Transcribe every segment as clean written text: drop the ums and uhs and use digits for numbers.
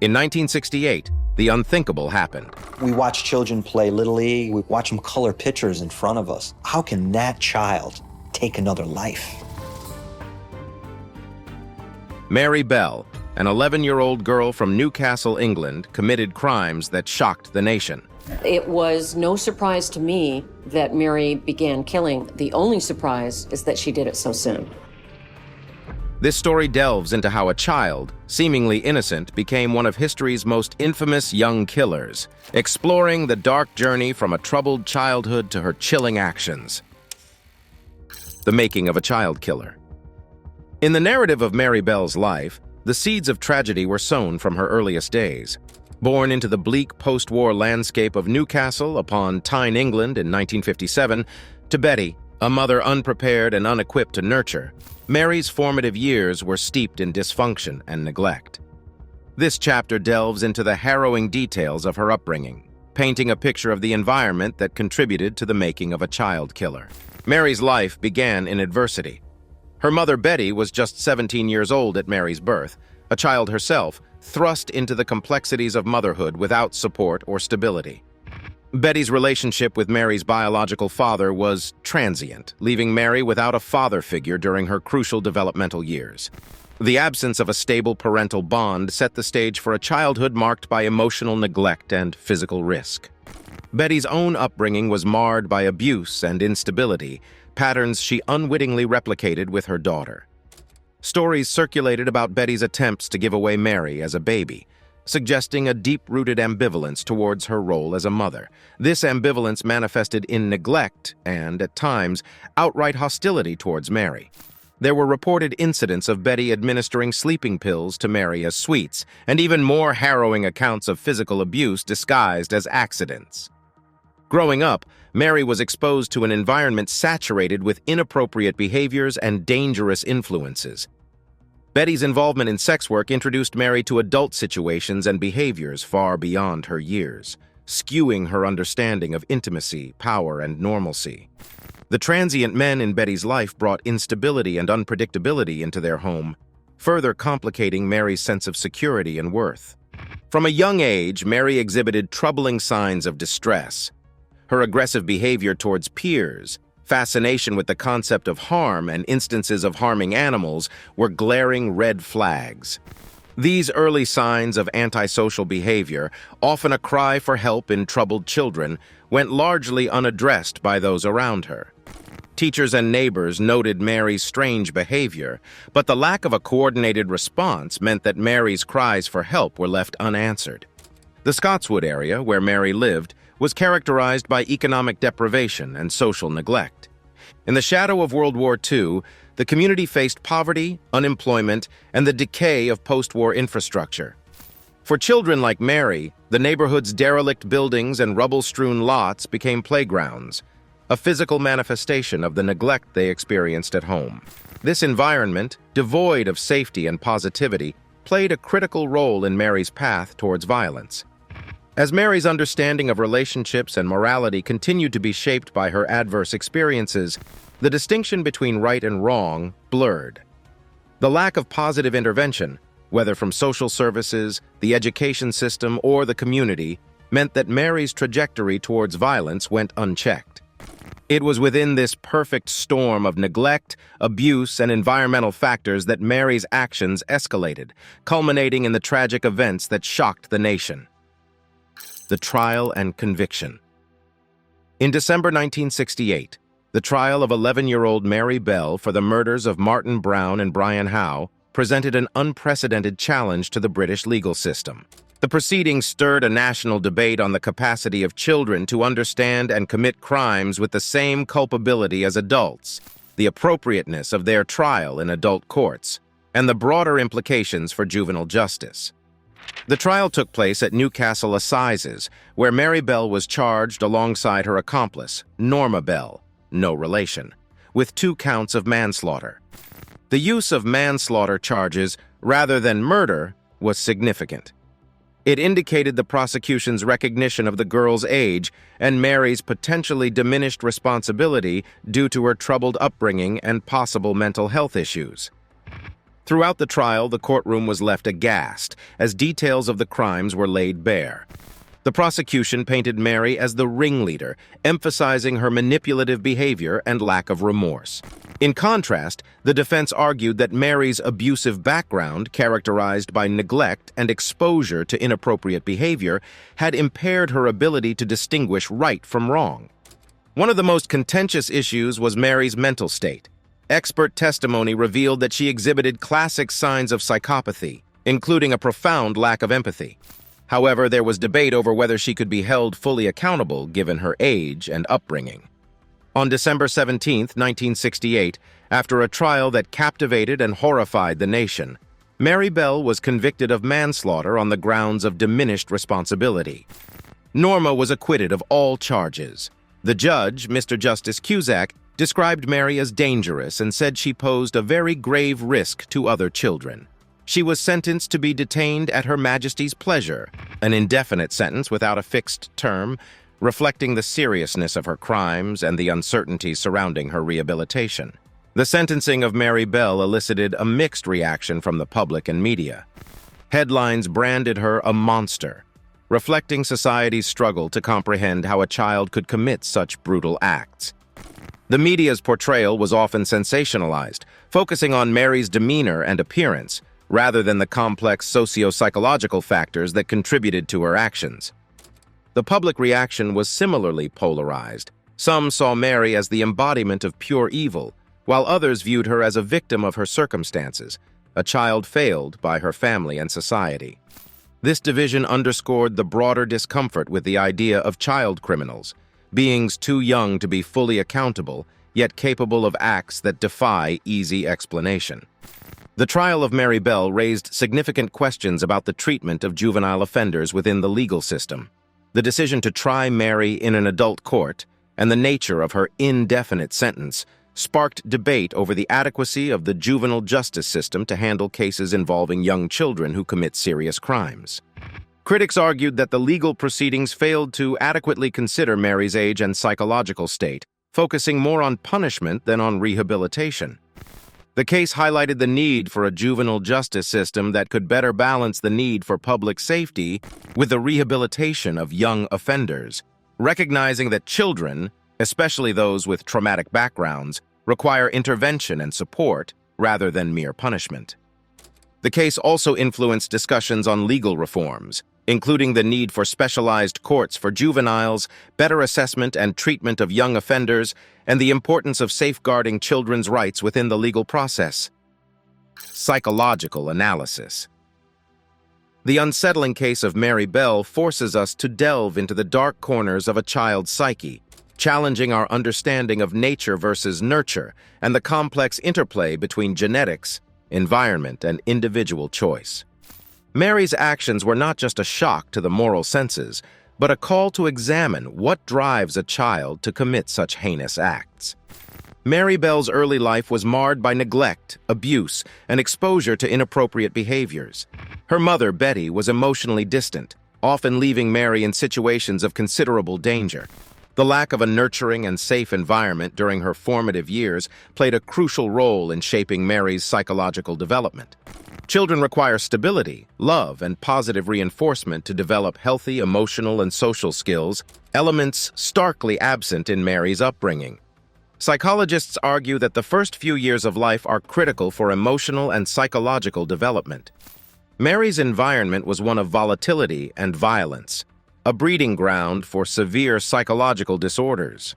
In 1968, the unthinkable happened. We watch children play Little League. We watch them color pictures in front of us. How can that child take another life? Mary Bell, an 11-year-old girl from Newcastle, England, committed crimes that shocked the nation. It was no surprise to me that Mary began killing. The only surprise is that she did it so soon. This story delves into how a child, seemingly innocent, became one of history's most infamous young killers, exploring the dark journey from a troubled childhood to her chilling actions. The making of a child killer. In the narrative of Mary Bell's life, the seeds of tragedy were sown from her earliest days. Born into the bleak post-war landscape of Newcastle upon Tyne, England in 1957, to Betty, a mother unprepared and unequipped to nurture, Mary's formative years were steeped in dysfunction and neglect. This chapter delves into the harrowing details of her upbringing, painting a picture of the environment that contributed to the making of a child killer. Mary's life began in adversity. Her mother, Betty, was just 17 years old at Mary's birth, a child herself, thrust into the complexities of motherhood without support or stability. Betty's relationship with Mary's biological father was transient, leaving Mary without a father figure during her crucial developmental years. The absence of a stable parental bond set the stage for a childhood marked by emotional neglect and physical risk. Betty's own upbringing was marred by abuse and instability, patterns she unwittingly replicated with her daughter. Stories circulated about Betty's attempts to give away Mary as a baby, suggesting a deep-rooted ambivalence towards her role as a mother. This ambivalence manifested in neglect and, at times, outright hostility towards Mary. There were reported incidents of Betty administering sleeping pills to Mary as sweets, and even more harrowing accounts of physical abuse disguised as accidents. Growing up, Mary was exposed to an environment saturated with inappropriate behaviors and dangerous influences. Betty's involvement in sex work introduced Mary to adult situations and behaviors far beyond her years, skewing her understanding of intimacy, power, and normalcy. The transient men in Betty's life brought instability and unpredictability into their home, further complicating Mary's sense of security and worth. From a young age, Mary exhibited troubling signs of distress. Her aggressive behavior towards peers, fascination with the concept of harm, and instances of harming animals were glaring red flags. These early signs of antisocial behavior, often a cry for help in troubled children, went largely unaddressed by those around her. Teachers and neighbors noted Mary's strange behavior, but the lack of a coordinated response meant that Mary's cries for help were left unanswered. The Scotswood area, where Mary lived, was characterized by economic deprivation and social neglect. In the shadow of World War II, the community faced poverty, unemployment, and the decay of post-war infrastructure. For children like Mary, the neighborhood's derelict buildings and rubble-strewn lots became playgrounds, a physical manifestation of the neglect they experienced at home. This environment, devoid of safety and positivity, played a critical role in Mary's path towards violence. As Mary's understanding of relationships and morality continued to be shaped by her adverse experiences, the distinction between right and wrong blurred. The lack of positive intervention, whether from social services, the education system, or the community, meant that Mary's trajectory towards violence went unchecked. It was within this perfect storm of neglect, abuse, and environmental factors that Mary's actions escalated, culminating in the tragic events that shocked the nation. The trial and conviction. In December 1968, the trial of 11-year-old Mary Bell for the murders of Martin Brown and Brian Howe presented an unprecedented challenge to the British legal system. The proceedings stirred a national debate on the capacity of children to understand and commit crimes with the same culpability as adults, the appropriateness of their trial in adult courts, and the broader implications for juvenile justice. The trial took place at Newcastle Assizes, where Mary Bell was charged alongside her accomplice, Norma Bell, no relation, with 2 counts of manslaughter. The use of manslaughter charges, rather than murder, was significant. It indicated the prosecution's recognition of the girl's age and Mary's potentially diminished responsibility due to her troubled upbringing and possible mental health issues. Throughout the trial, the courtroom was left aghast as details of the crimes were laid bare. The prosecution painted Mary as the ringleader, emphasizing her manipulative behavior and lack of remorse. In contrast, the defense argued that Mary's abusive background, characterized by neglect and exposure to inappropriate behavior, had impaired her ability to distinguish right from wrong. One of the most contentious issues was Mary's mental state. Expert testimony revealed that she exhibited classic signs of psychopathy, including a profound lack of empathy. However, there was debate over whether she could be held fully accountable given her age and upbringing. On December 17, 1968, after a trial that captivated and horrified the nation, Mary Bell was convicted of manslaughter on the grounds of diminished responsibility. Norma was acquitted of all charges. The judge, Mr. Justice Cusack, described Mary as dangerous and said she posed a very grave risk to other children. She was sentenced to be detained at Her Majesty's pleasure, an indefinite sentence without a fixed term, reflecting the seriousness of her crimes and the uncertainty surrounding her rehabilitation. The sentencing of Mary Bell elicited a mixed reaction from the public and media. Headlines branded her a monster, reflecting society's struggle to comprehend how a child could commit such brutal acts. The media's portrayal was often sensationalized, focusing on Mary's demeanor and appearance, rather than the complex socio-psychological factors that contributed to her actions. The public reaction was similarly polarized. Some saw Mary as the embodiment of pure evil, while others viewed her as a victim of her circumstances, a child failed by her family and society. This division underscored the broader discomfort with the idea of child criminals, beings too young to be fully accountable, yet capable of acts that defy easy explanation. The trial of Mary Bell raised significant questions about the treatment of juvenile offenders within the legal system. The decision to try Mary in an adult court and the nature of her indefinite sentence sparked debate over the adequacy of the juvenile justice system to handle cases involving young children who commit serious crimes. Critics argued that the legal proceedings failed to adequately consider Mary's age and psychological state, focusing more on punishment than on rehabilitation. The case highlighted the need for a juvenile justice system that could better balance the need for public safety with the rehabilitation of young offenders, recognizing that children, especially those with traumatic backgrounds, require intervention and support rather than mere punishment. The case also influenced discussions on legal reforms, including the need for specialized courts for juveniles, better assessment and treatment of young offenders, and the importance of safeguarding children's rights within the legal process. Psychological analysis. The unsettling case of Mary Bell forces us to delve into the dark corners of a child's psyche, challenging our understanding of nature versus nurture and the complex interplay between genetics, environment, and individual choice. Mary's actions were not just a shock to the moral senses, but a call to examine what drives a child to commit such heinous acts. Mary Bell's early life was marred by neglect, abuse, and exposure to inappropriate behaviors. Her mother, Betty, was emotionally distant, often leaving Mary in situations of considerable danger. The lack of a nurturing and safe environment during her formative years played a crucial role in shaping Mary's psychological development. Children require stability, love, and positive reinforcement to develop healthy emotional and social skills, elements starkly absent in Mary's upbringing. Psychologists argue that the first few years of life are critical for emotional and psychological development. Mary's environment was one of volatility and violence, a breeding ground for severe psychological disorders.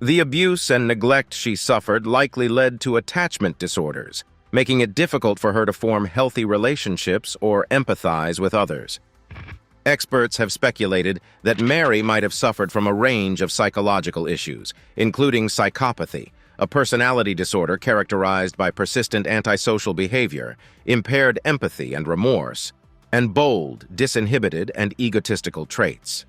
The abuse and neglect she suffered likely led to attachment disorders, making it difficult for her to form healthy relationships or empathize with others. Experts have speculated that Mary might have suffered from a range of psychological issues, including psychopathy, a personality disorder characterized by persistent antisocial behavior, impaired empathy and remorse, and bold, disinhibited, and egotistical traits.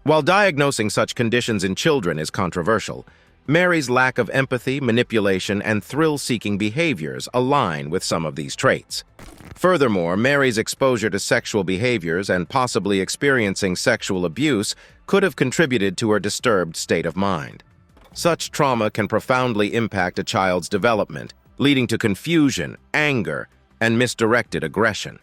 While diagnosing such conditions in children is controversial, Mary's lack of empathy, manipulation, and thrill-seeking behaviors align with some of these traits. Furthermore, Mary's exposure to sexual behaviors and possibly experiencing sexual abuse could have contributed to her disturbed state of mind. Such trauma can profoundly impact a child's development, leading to confusion, anger, and misdirected aggression.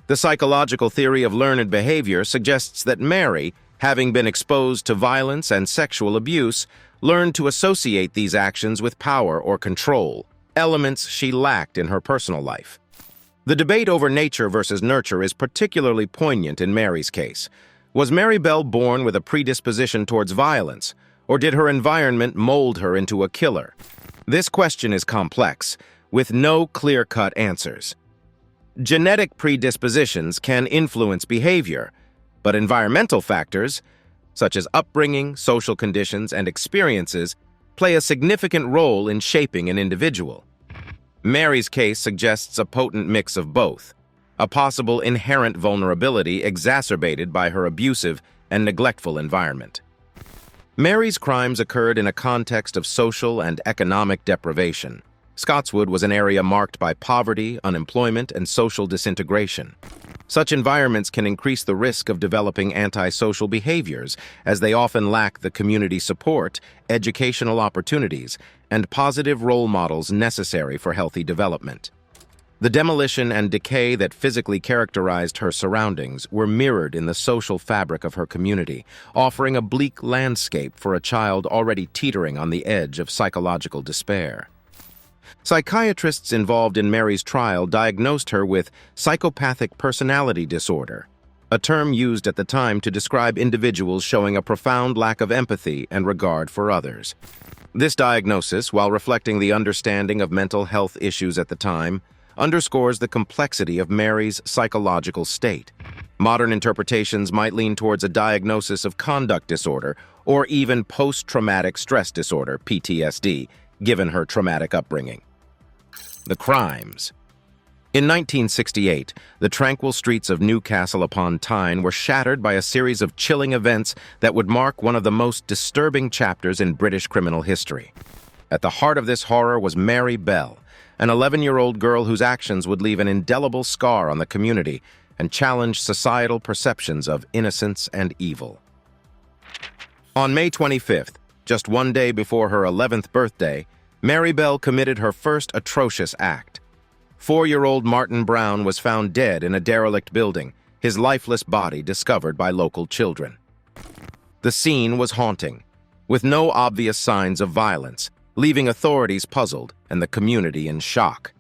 The psychological theory of learned behavior suggests that Mary, having been exposed to violence and sexual abuse, learned to associate these actions with power or control, elements she lacked in her personal life. The debate over nature versus nurture is particularly poignant in Mary's case. Was Mary Bell born with a predisposition towards violence, or did her environment mold her into a killer? This question is complex, with no clear-cut answers. Genetic predispositions can influence behavior, but environmental factors, such as upbringing, social conditions, and experiences, play a significant role in shaping an individual. Mary's case suggests a potent mix of both, a possible inherent vulnerability exacerbated by her abusive and neglectful environment. Mary's crimes occurred in a context of social and economic deprivation. Scotswood was an area marked by poverty, unemployment, and social disintegration. Such environments can increase the risk of developing antisocial behaviors, as they often lack the community support, educational opportunities, and positive role models necessary for healthy development. The demolition and decay that physically characterized her surroundings were mirrored in the social fabric of her community, offering a bleak landscape for a child already teetering on the edge of psychological despair. Psychiatrists involved in Mary's trial diagnosed her with psychopathic personality disorder, a term used at the time to describe individuals showing a profound lack of empathy and regard for others. This diagnosis, while reflecting the understanding of mental health issues at the time, underscores the complexity of Mary's psychological state. Modern interpretations might lean towards a diagnosis of conduct disorder or even post-traumatic stress disorder, PTSD, given her traumatic upbringing. The crimes. In 1968, the tranquil streets of Newcastle upon Tyne were shattered by a series of chilling events that would mark one of the most disturbing chapters in British criminal history. At the heart of this horror was Mary Bell, an 11-year-old girl whose actions would leave an indelible scar on the community and challenge societal perceptions of innocence and evil. On May 25th, just one day before her 11th birthday, Mary Bell committed her first atrocious act. 4-year-old Martin Brown was found dead in a derelict building, his lifeless body discovered by local children. The scene was haunting, with no obvious signs of violence, leaving authorities puzzled and the community in shock.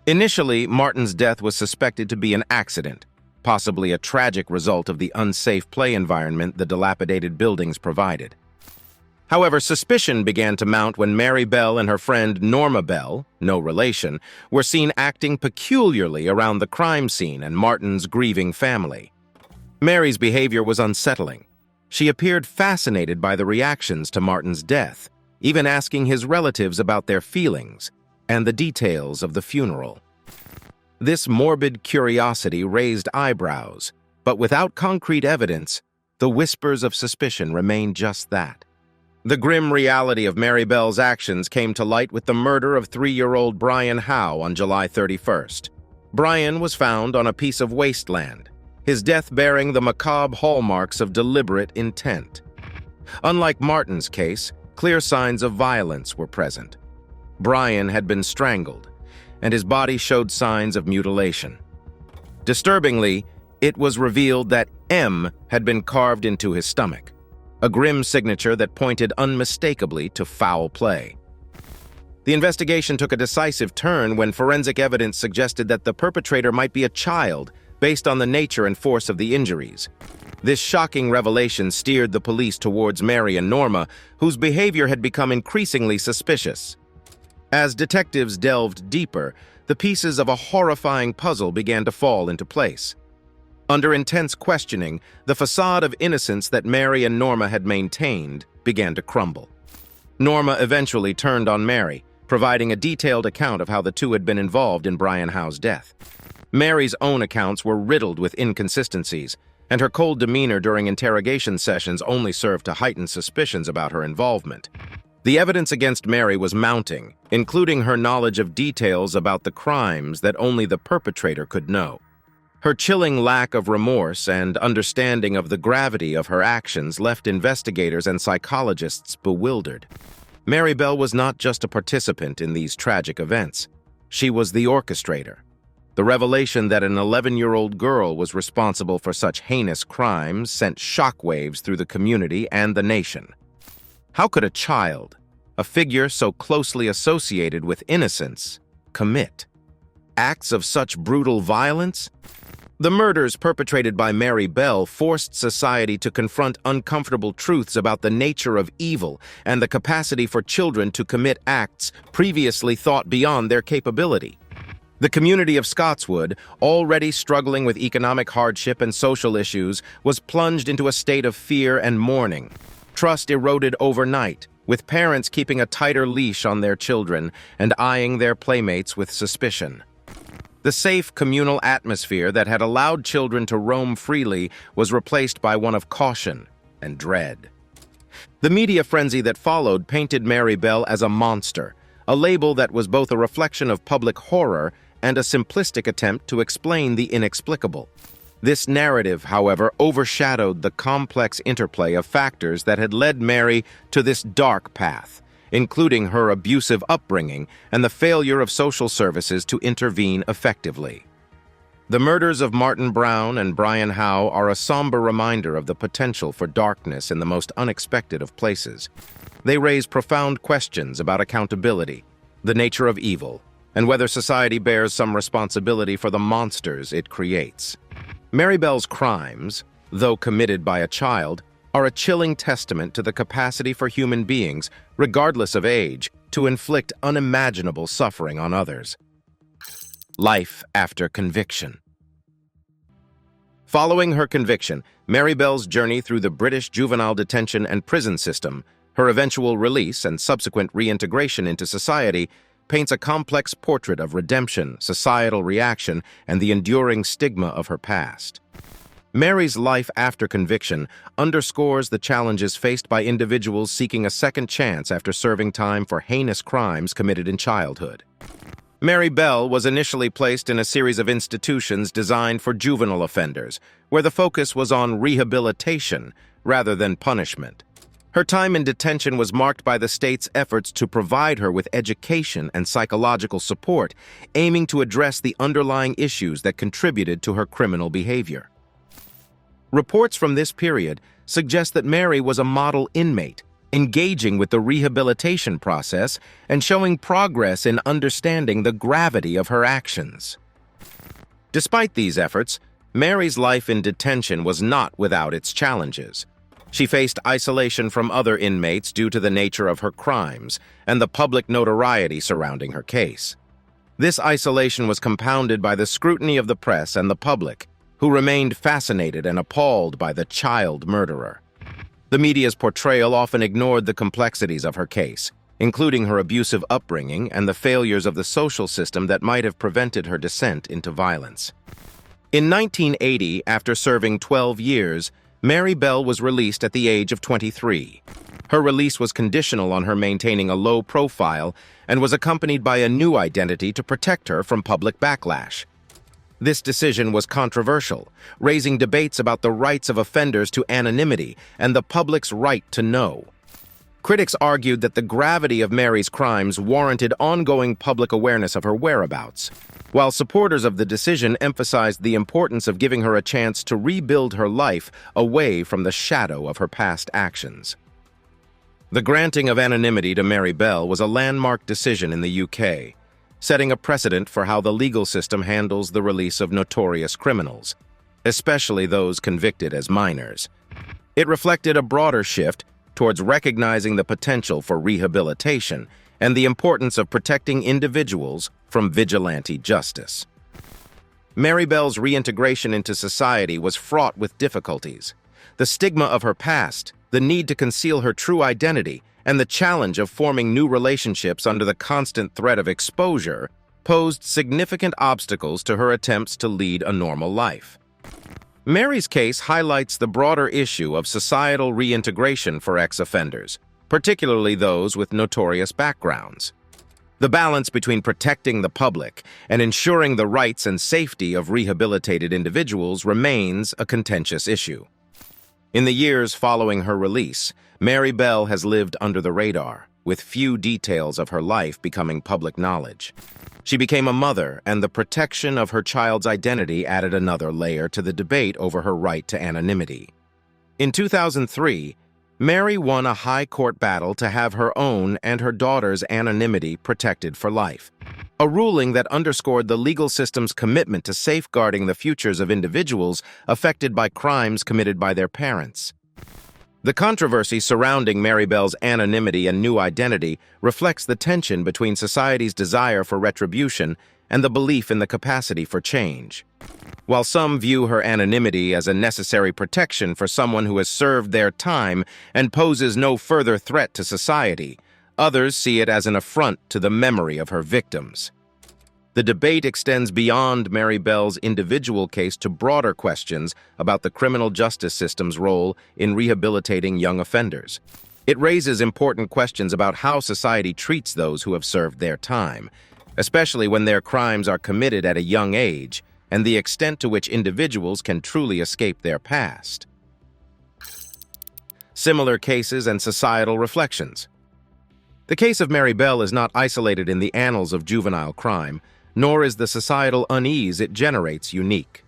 Initially, Martin's death was suspected to be an accident, possibly a tragic result of the unsafe play environment the dilapidated buildings provided. However, suspicion began to mount when Mary Bell and her friend Norma Bell, no relation, were seen acting peculiarly around the crime scene and Martin's grieving family. Mary's behavior was unsettling. She appeared fascinated by the reactions to Martin's death, even asking his relatives about their feelings and the details of the funeral. This morbid curiosity raised eyebrows, but without concrete evidence, the whispers of suspicion remained just that. The grim reality of Mary Bell's actions came to light with the murder of 3-year-old Brian Howe on July 31st. Brian was found on a piece of wasteland, his death bearing the macabre hallmarks of deliberate intent. Unlike Martin's case, clear signs of violence were present. Brian had been strangled, and his body showed signs of mutilation. Disturbingly, it was revealed that M had been carved into his stomach, a grim signature that pointed unmistakably to foul play. The investigation took a decisive turn when forensic evidence suggested that the perpetrator might be a child based on the nature and force of the injuries. This shocking revelation steered the police towards Mary and Norma, whose behavior had become increasingly suspicious. As detectives delved deeper, the pieces of a horrifying puzzle began to fall into place. Under intense questioning, the facade of innocence that Mary and Norma had maintained began to crumble. Norma eventually turned on Mary, providing a detailed account of how the two had been involved in Brian Howe's death. Mary's own accounts were riddled with inconsistencies, and her cold demeanor during interrogation sessions only served to heighten suspicions about her involvement. The evidence against Mary was mounting, including her knowledge of details about the crimes that only the perpetrator could know. Her chilling lack of remorse and understanding of the gravity of her actions left investigators and psychologists bewildered. Mary Bell was not just a participant in these tragic events. She was the orchestrator. The revelation that an 11-year-old girl was responsible for such heinous crimes sent shockwaves through the community and the nation. How could a child, a figure so closely associated with innocence, commit acts of such brutal violence? The murders perpetrated by Mary Bell forced society to confront uncomfortable truths about the nature of evil and the capacity for children to commit acts previously thought beyond their capability. The community of Scotswood, already struggling with economic hardship and social issues, was plunged into a state of fear and mourning. Trust eroded overnight, with parents keeping a tighter leash on their children and eyeing their playmates with suspicion. The safe communal atmosphere that had allowed children to roam freely was replaced by one of caution and dread. The media frenzy that followed painted Mary Bell as a monster, a label that was both a reflection of public horror and a simplistic attempt to explain the inexplicable. This narrative, however, overshadowed the complex interplay of factors that had led Mary to this dark path, including her abusive upbringing and the failure of social services to intervene effectively. The murders of Martin Brown and Brian Howe are a somber reminder of the potential for darkness in the most unexpected of places. They raise profound questions about accountability, the nature of evil, and whether society bears some responsibility for the monsters it creates. Mary Bell's crimes, though committed by a child, are a chilling testament to the capacity for human beings, regardless of age, to inflict unimaginable suffering on others. Life after conviction. Following her conviction, Mary Bell's journey through the British juvenile detention and prison system, her eventual release and subsequent reintegration into society, paints a complex portrait of redemption, societal reaction, and the enduring stigma of her past. Mary's life after conviction underscores the challenges faced by individuals seeking a second chance after serving time for heinous crimes committed in childhood. Mary Bell was initially placed in a series of institutions designed for juvenile offenders, where the focus was on rehabilitation rather than punishment. Her time in detention was marked by the state's efforts to provide her with education and psychological support, aiming to address the underlying issues that contributed to her criminal behavior. Reports from this period suggest that Mary was a model inmate, engaging with the rehabilitation process and showing progress in understanding the gravity of her actions. Despite these efforts, Mary's life in detention was not without its challenges. She faced isolation from other inmates due to the nature of her crimes and the public notoriety surrounding her case. This isolation was compounded by the scrutiny of the press and the public, who remained fascinated and appalled by the child murderer. The media's portrayal often ignored the complexities of her case, including her abusive upbringing and the failures of the social system that might have prevented her descent into violence. In 1980, after serving 12 years, Mary Bell was released at the age of 23. Her release was conditional on her maintaining a low profile and was accompanied by a new identity to protect her from public backlash. This decision was controversial, raising debates about the rights of offenders to anonymity and the public's right to know. Critics argued that the gravity of Mary's crimes warranted ongoing public awareness of her whereabouts, while supporters of the decision emphasized the importance of giving her a chance to rebuild her life away from the shadow of her past actions. The granting of anonymity to Mary Bell was a landmark decision in the UK, setting a precedent for how the legal system handles the release of notorious criminals, especially those convicted as minors. It reflected a broader shift towards recognizing the potential for rehabilitation and the importance of protecting individuals from vigilante justice. Mary Bell's reintegration into society was fraught with difficulties. The stigma of her past, the need to conceal her true identity, and the challenge of forming new relationships under the constant threat of exposure posed significant obstacles to her attempts to lead a normal life. Mary's case highlights the broader issue of societal reintegration for ex-offenders, particularly those with notorious backgrounds. The balance between protecting the public and ensuring the rights and safety of rehabilitated individuals remains a contentious issue. In the years following her release, Mary Bell has lived under the radar, with few details of her life becoming public knowledge. She became a mother, and the protection of her child's identity added another layer to the debate over her right to anonymity. In 2003, Mary won a high court battle to have her own and her daughter's anonymity protected for life, a ruling that underscored the legal system's commitment to safeguarding the futures of individuals affected by crimes committed by their parents. The controversy surrounding Mary Bell's anonymity and new identity reflects the tension between society's desire for retribution and the belief in the capacity for change. While some view her anonymity as a necessary protection for someone who has served their time and poses no further threat to society, others see it as an affront to the memory of her victims. The debate extends beyond Mary Bell's individual case to broader questions about the criminal justice system's role in rehabilitating young offenders. It raises important questions about how society treats those who have served their time, especially when their crimes are committed at a young age, and the extent to which individuals can truly escape their past. Similar cases and societal reflections. The case of Mary Bell is not isolated in the annals of juvenile crime, nor is the societal unease it generates unique.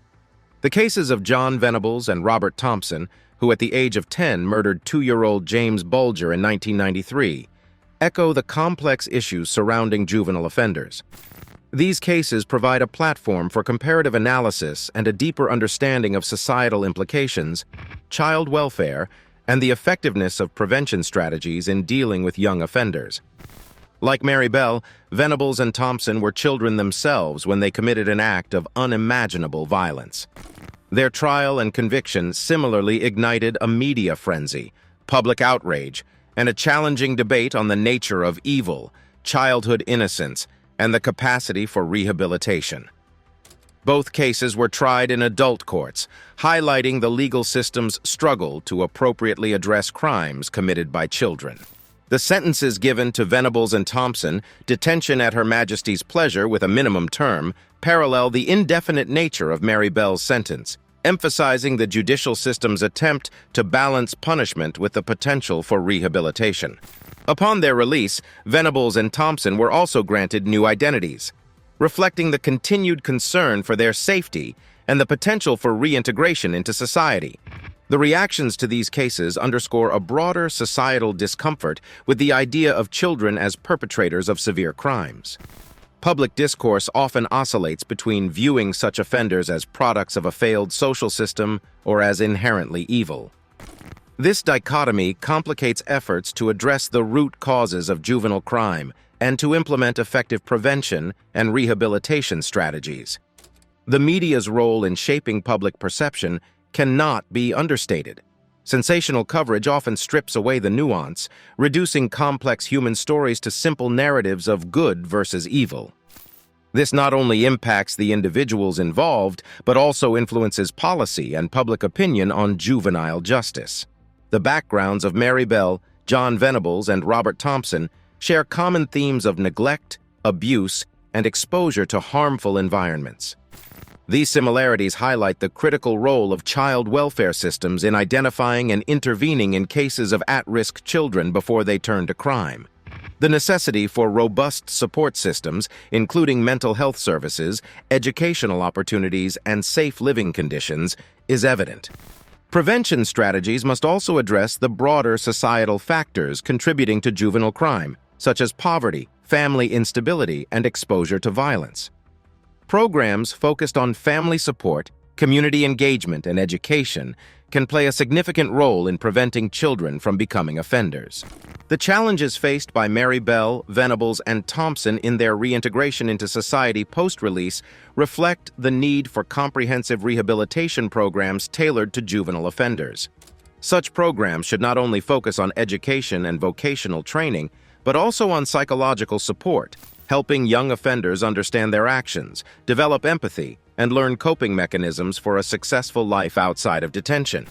The cases of John Venables and Robert Thompson, who at the age of 10 murdered 2-year-old James Bulger in 1993, echo the complex issues surrounding juvenile offenders. These cases provide a platform for comparative analysis and a deeper understanding of societal implications, child welfare, and the effectiveness of prevention strategies in dealing with young offenders. Like Mary Bell, Venables and Thompson were children themselves when they committed an act of unimaginable violence. Their trial and conviction similarly ignited a media frenzy, public outrage, and a challenging debate on the nature of evil, childhood innocence, and the capacity for rehabilitation. Both cases were tried in adult courts, highlighting the legal system's struggle to appropriately address crimes committed by children. The sentences given to Venables and Thompson, detention at Her Majesty's pleasure with a minimum term, parallel the indefinite nature of Mary Bell's sentence, emphasizing the judicial system's attempt to balance punishment with the potential for rehabilitation. Upon their release, Venables and Thompson were also granted new identities, reflecting the continued concern for their safety and the potential for reintegration into society. The reactions to these cases underscore a broader societal discomfort with the idea of children as perpetrators of severe crimes. Public discourse often oscillates between viewing such offenders as products of a failed social system or as inherently evil. This dichotomy complicates efforts to address the root causes of juvenile crime and to implement effective prevention and rehabilitation strategies. The media's role in shaping public perception cannot be understated. Sensational coverage often strips away the nuance, reducing complex human stories to simple narratives of good versus evil. This not only impacts the individuals involved, but also influences policy and public opinion on juvenile justice. The backgrounds of Mary Bell, John Venables, and Robert Thompson share common themes of neglect, abuse, and exposure to harmful environments. These similarities highlight the critical role of child welfare systems in identifying and intervening in cases of at-risk children before they turn to crime. The necessity for robust support systems, including mental health services, educational opportunities, and safe living conditions, is evident. Prevention strategies must also address the broader societal factors contributing to juvenile crime, such as poverty, family instability, and exposure to violence. Programs focused on family support, community engagement, and education can play a significant role in preventing children from becoming offenders. The challenges faced by Mary Bell, Venables, and Thompson in their reintegration into society post-release reflect the need for comprehensive rehabilitation programs tailored to juvenile offenders. Such programs should not only focus on education and vocational training, but also on psychological support, helping young offenders understand their actions, develop empathy, and learn coping mechanisms for a successful life outside of detention.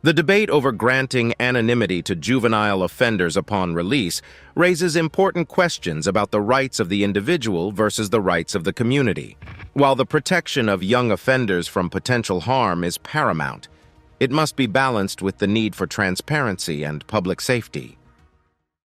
The debate over granting anonymity to juvenile offenders upon release raises important questions about the rights of the individual versus the rights of the community. While the protection of young offenders from potential harm is paramount, it must be balanced with the need for transparency and public safety.